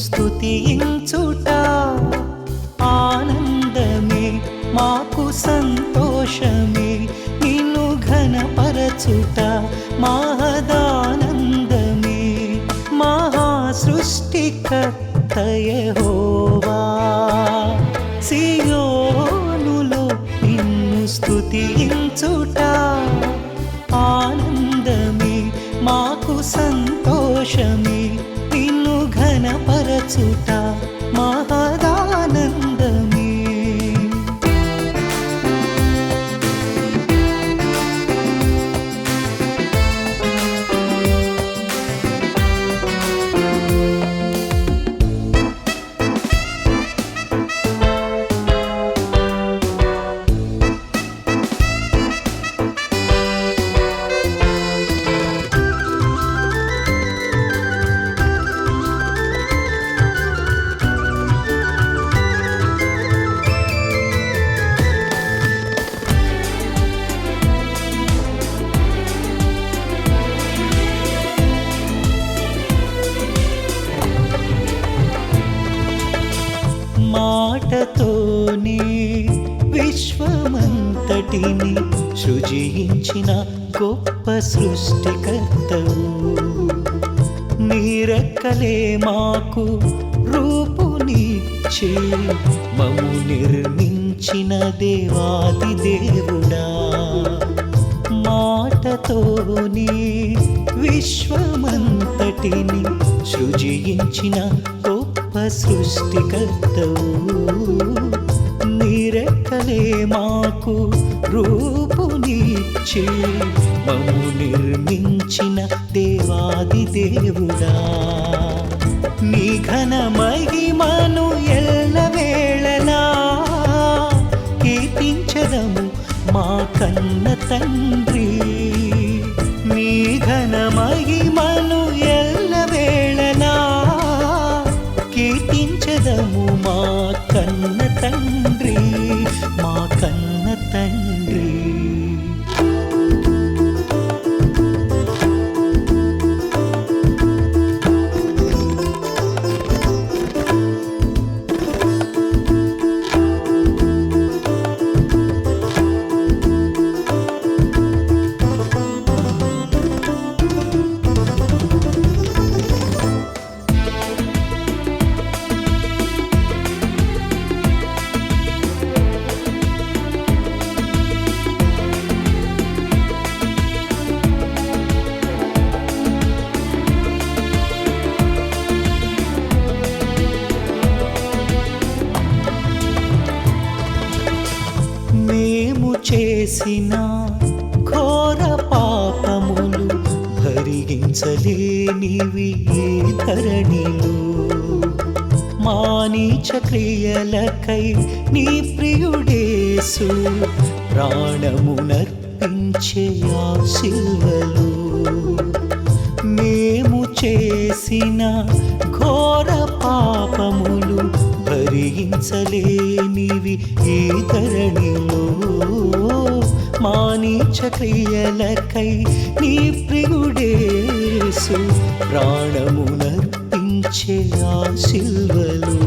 స్తుతించుట ఆనందమే మాకు సంతోషమే, నిన్ను ఘనపరచుట మహదానందమే. మహాసృష్టికర్త యెహోవా, సియోనులో నిన్ను స్తుతించుట ఆనందమే మాకు సంతోషమే, నిన్ను ఘనపరచుట మహదానందమే. మాటతోనే విశ్వమంతటిని సృజించిన గొప్ప సృష్టికర్తవు, నీరెక్కలే మాకు రూపునిచ్చే మము నిర్మించిన దేవాది దేవుడా. మాటతోనే విశ్వమంతటిని సృజించిన గొప్ప సృష్టికర్తవు, నీరెక్కలే మాకు రూపునిచ్చే మము నిర్మించిన దేవాది దేవుడా. నీ ఘన మహిమను ఎల్లవేళలా కీర్తించెదము మా కన్న తండ్రి. నీ ఘన మహిమను ఎల్లవేళలా కీర్తించెదము మా కన్న తండ్రి, మా కన్న తండ్రి. మేము చేసిన ఘోర పాపములు భరించలేనివి ఈ ధరణిలో, మా నీచ క్రియలకై నీ ప్రియుడేసు ప్రాణమునర్పించే ఆ శిల్వలో. మేము చేసిన ఘోర పాపములు భరించలేనివి ఈ ధరణిలో, మా నీచ క్రియలకై నీ ప్రియుడేసు ప్రాణమునర్పించే ఆ శిల్వలో.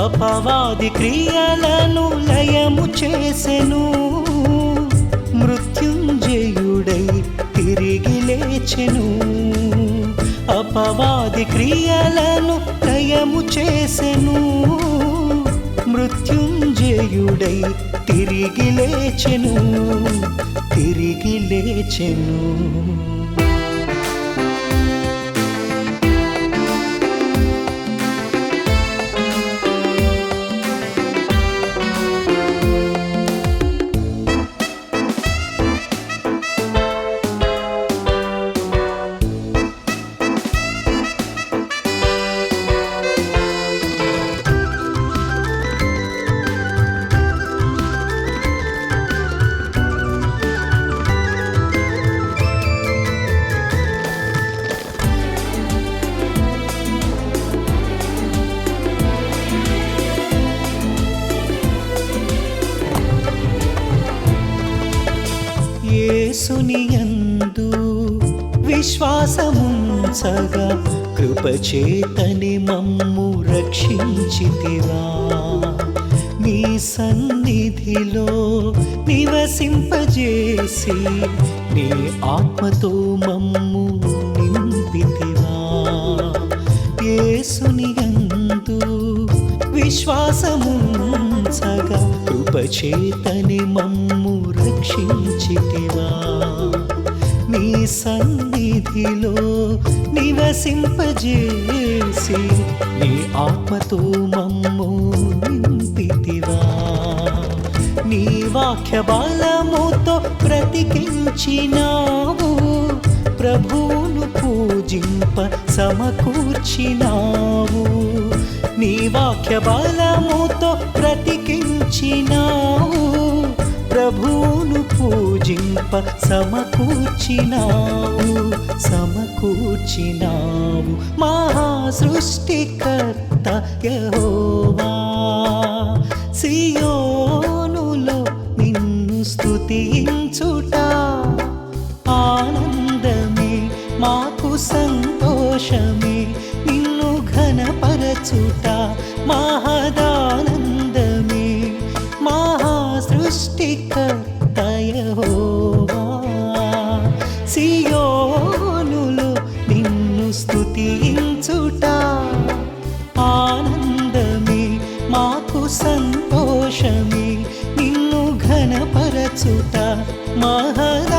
అపవాది క్రియలను లయము చేసెను, మృత్యుంజయుడై తిరిగి లేచెను. అపవాది క్రియలను లయము చేసెను, మృత్యుంజయుడై తిరిగి లేచెను, తిరిగి లేచెను. యేసుని యందు విశ్వాసముంచగా కృపచేతని మమ్ము రక్షించితివా. నీ సన్నిధిలో నివసింపజేసి నీ ఆత్మతో మమ్ము నింపితివా. యేసుని యందు విశ్వాసముంచగా కృపచేతని మమ్ము రక్షించితివా. నీ సన్నిధిలో నివసింపజేసి నీ ఆత్మతో మమ్ము నింపితివా. నీ వాక్య బలముతో బ్రతికించినావు, ప్రభువును పూజింప సమకూర్చినావు. నీ వాక్య బలముతో బ్రతికించినావు, ప్రభువును పూజింప సమకూర్చినావు. మహా సృష్టికర్త యెహోవా, సియోనులో నిన్ను స్తుతించుట ఆనందమే, మాకు సంతోషమే. నిన్ను ఘనపరచుట మహదానందమే. మహా సృష్టికర్త యెహోవా, సియోనులో నిన్ను స్తుతించుట ఆనందమే, మాకు సంతోషమే. నిన్ను ఘనపరచుట మహదానందమే.